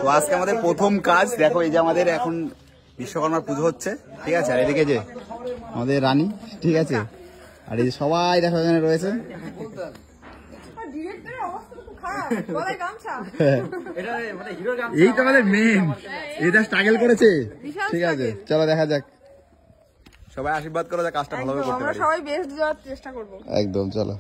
তো আজকে আমাদের প্রথম কাজ দেখো, এই যে আমাদের এখন বিশ্বকর্মার পুজো হচ্ছে, ঠিক আছে। আর এদিকে যে আমাদের রানী, ঠিক আছে। আর এই যে সবাই দেখো এখানে রয়েছে। এই তো আমাদের মেন, এটা স্ট্রাগল করেছে, ঠিক আছে। চলো দেখা যাক, সবাই আশীর্বাদ করো যে কাজটা ভালোভাবে করতে পারি, সবাই বেস্ট দেওয়ার চেষ্টা করব একদম। চলো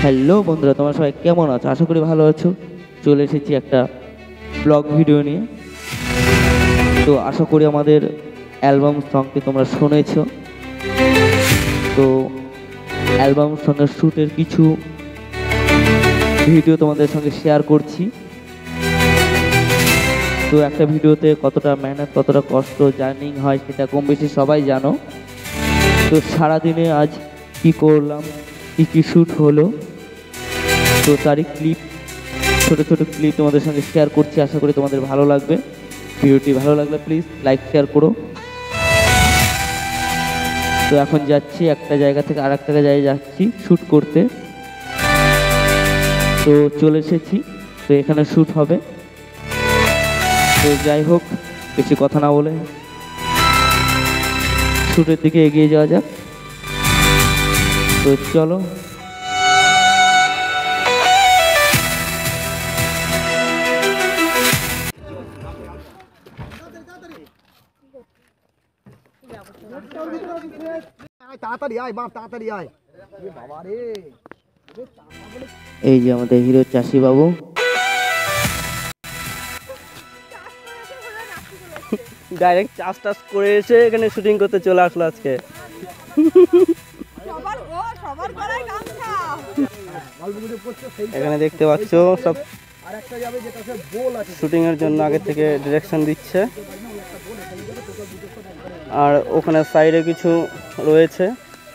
হ্যালো বন্ধুরা, তোমরা সবাই কেমন আছো? আশা করি ভালো আছো। চলে এসেছি একটা ব্লগ ভিডিও নিয়ে। তো আশা করি আমাদের অ্যালবাম সংটি তোমরা শুনেছো। তো অ্যালবাম সঙ্গের শ্যুটের কিছু ভিডিও তোমাদের সঙ্গে শেয়ার করছি। তো একটা ভিডিওতে কতটা মেহনত, কতটা কষ্ট, জার্নিং হয় সেটা কম বেশি সবাই জানো। তো সারাদিনে আজ কি করলাম, কি শ্যুট হলো, তো তারই ক্লিপ, ছোট ছোট ক্লিপ তোমাদের সঙ্গে শেয়ার করছি। আশা করি তোমাদের ভালো লাগবে। ভিডিওটি ভালো লাগলে প্লিজ লাইক শেয়ার করো। তো এখন যাচ্ছি একটা জায়গা থেকে আর একটা জায়গায় যাচ্ছি শ্যুট করতে। তো চলে এসেছি, তো এখানে শ্যুট হবে। তো যাই হোক, বেশি কথা না বলে শ্যুটের দিকে এগিয়ে যাওয়া যাক। তো চলো। এই যে আমাদের হিরো চাষি বাবু, ডাইরেক্ট চাষ টাস করে এসে এখানে শুটিং করতে চলে আসলো আজকে। এখানে দেখতে পাচ্ছ সব শুটিং এর জন্য আগে থেকে ডিরেকশন দিচ্ছে। আর ওখানে সাইডে কিছু রয়েছে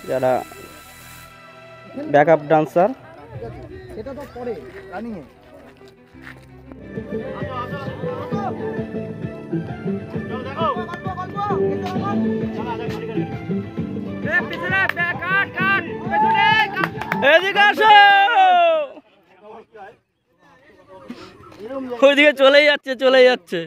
যারা ব্যাকআপ ডান্সার। ওইদিকে চলেই যাচ্ছে।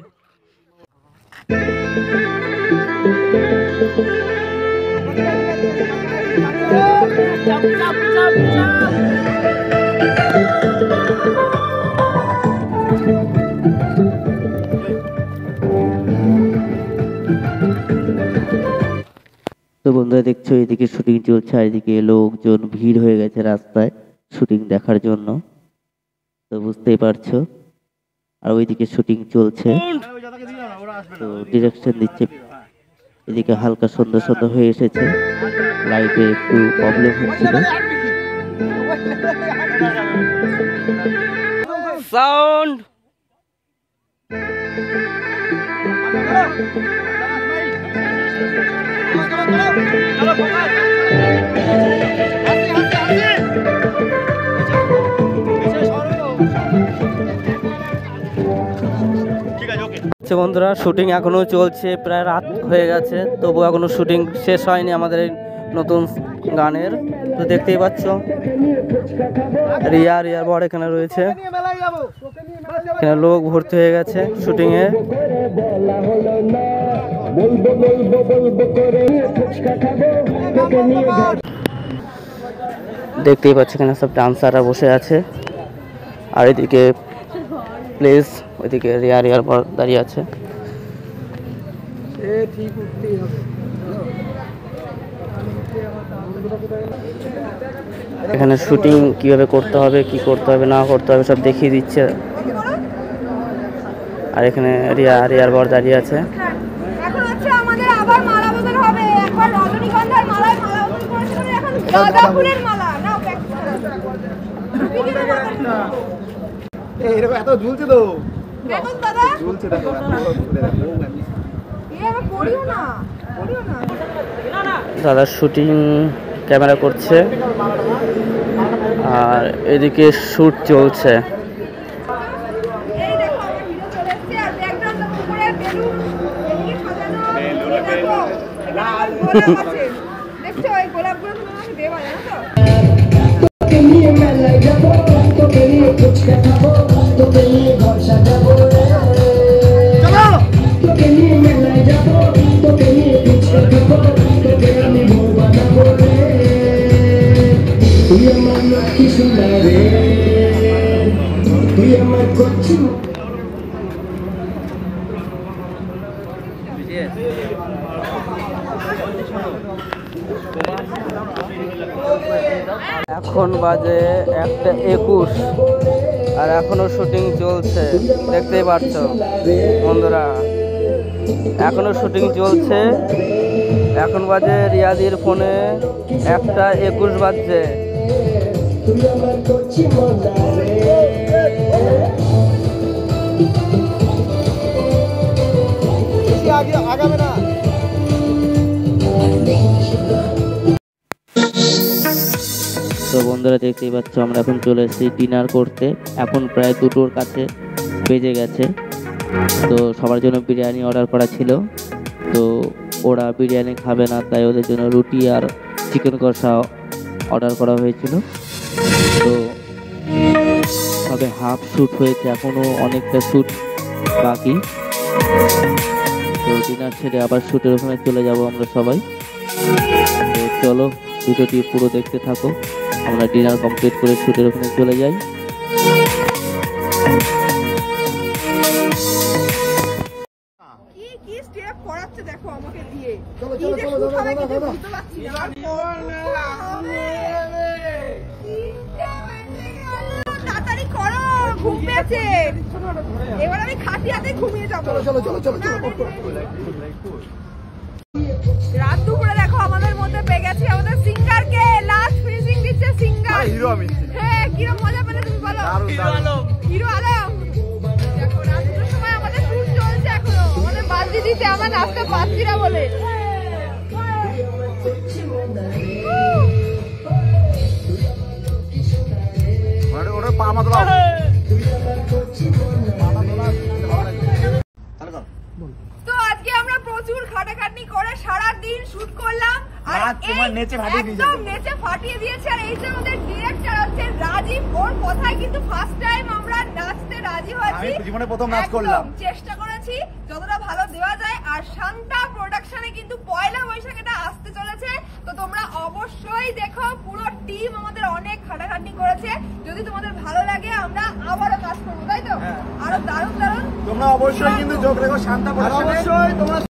তো বন্ধুরা দেখছো, এদিকে শুটিং চলছে আর এদিকে লোকজন ভিড় হয়ে গেছে রাস্তায় শুটিং দেখার জন্য। তো বুঝতেই পারছো। আর ওইদিকে শুটিং চলছে, তো ডিরেকশন দিচ্ছে। এদিকে হালকা সন্ধ্যা সন্ধ্যা হয়ে এসেছে, লাইটে একটু প্রবলেম হচ্ছিল। সাউন্ড বন্ধুরা, শুটিং এখনো চলছে, প্রায় রাত হয়ে গেছে, তবু এখনো শুটিং শেষ হয়নি আমাদের এই নতুন গানের। তো দেখতেই পাচ্ছ রিয়ার বর এখানে রয়েছে, এখানে লোক ভর্তি হয়ে গেছে শুটিং এ। দেখতেই পাচ্ছ এখানে সব ডান্সাররা বসে আছে। আর এদিকে প্লেস, ওইদিকে রিয়ার বর দাঁড়িয়ে আছে। এখানে শুটিং কিভাবে করতে হবে, কি করতে হবে না করতে হবে সব দেখিয়ে দিচ্ছে। আর এখানে রিয়ার বর দাঁড়িয়ে আছে। এখন হচ্ছে আমাদের আবার মালা বদল হবে। একবার রজনীগন্ধার মালায় মালা বদল করেছে, এখন গাঁদা ফুলের মালা নাও প্র্যাকটিস করা। এই এরকম এত ঝুলছে তো, দেখুন দাদা ঝুলছে দেখো। এবার পড়িও না। দাদা শুটিং ক্যামেরা করছে আর এদিকে শুট চলছে। এই দেখো আমার হিরো চলে এসেছে আর ব্যাকগ্রাউন্ডের উপরে বেলুন এদিকে সাজানো। দেখো লাল গোলাপ আছে, দেখছো এই গোলাপগুলো তুমি আমাকে দেবা, জানো তো? এখন বাজে 1:21 আর এখনো শুটিং চলছে, দেখতেই পাচ্ছ বন্ধুরা, এখনো শুটিং চলছে। এখন বাজে রিয়াদির ফোনে 1:21 বাজছে। আগাবে না। তো বন্ধুরা দেখতেই পাচ্ছ আমরা এখন চলে এসেছি ডিনার করতে। এখন প্রায় 2টোর কাছে বেজে গেছে। তো সবার জন্য বিরিয়ানি অর্ডার করা ছিল, তো ওরা বিরিয়ানি খাবে না, তাই ওদের জন্য রুটি আর চিকেন কষা অর্ডার করা হয়েছিল। তো তবে হাফ শ্যুট হয়েছে, এখনও অনেকটা শ্যুট বাকি। তো ডিনার ছেড়ে আবার শ্যুটের ওখানে চলে যাব আমরা সবাই। তো চলো ভিডিওটি পুরো দেখতে থাকো। আমরা ডিনার কমপ্লিট করে শ্যুটের ওখানে চলে যাই। কি স্টেপ করাচ্ছে দেখো আমাকে দিয়ে। চলো চলো চলো বুঝতে পারছি না। তাড়াতাড়ি করো, ঘুম পেয়েছে। এবার আমি খাটি হাতে ঘুমিয়ে যাবো। চলো চলো চলো চলো। রাত দুপুরে দেখো আমাদের মধ্যে পেয়ে গেছে আমাদের সিঙ্গারকে। লাস্ট ফিনিশিং দিচ্ছে সিঙ্গার। হিরো আমি। হ্যাঁ, কিরকম মজা পেলে তুমি বলো। হিরো আলম। দেখো রাত দুটোর সময় আমাদের শুট চলছে এখনো। আমাদের বাজি দিতে আমরা নাচতে পারছি না বলে। ওটা পা মাত্র তো আজকে আমরা প্রচুর খাটাখাটনি করে সারা দিন শুট করলাম আর তোমার নেচে ফাটিয়ে দিয়েছে। একদম নেচে ফাটিয়ে দিয়েছে। আর এই যে আমাদের ডিরেক্টর হচ্ছে রাজীব, ওর কথায় কিন্তু ফার্স্ট টাইম আমরা নাচতে রাজি হয়েছি। আমি জীবনে প্রথম নাচ করলাম। একদম চেষ্টা করেছি যতটা ভালো দেওয়া যায়। আর শান্তা প্রোডাকশনে কিন্তু পয়লা বৈশাখটা আসতে চলেছে, তো তোমরা অবশ্যই দেখো। পুরো টিম আমাদের অনেক খাটাখাটনি করেছে। যদি তোমাদের ভালো লাগে আমরা আবারও কাজ করবো, তাই তো? আরো দারুণ দারুণ তোমরা অবশ্যই কিন্তু যোগ রেখো শান্তা প্রোডাকশনে। অবশ্যই তোমরা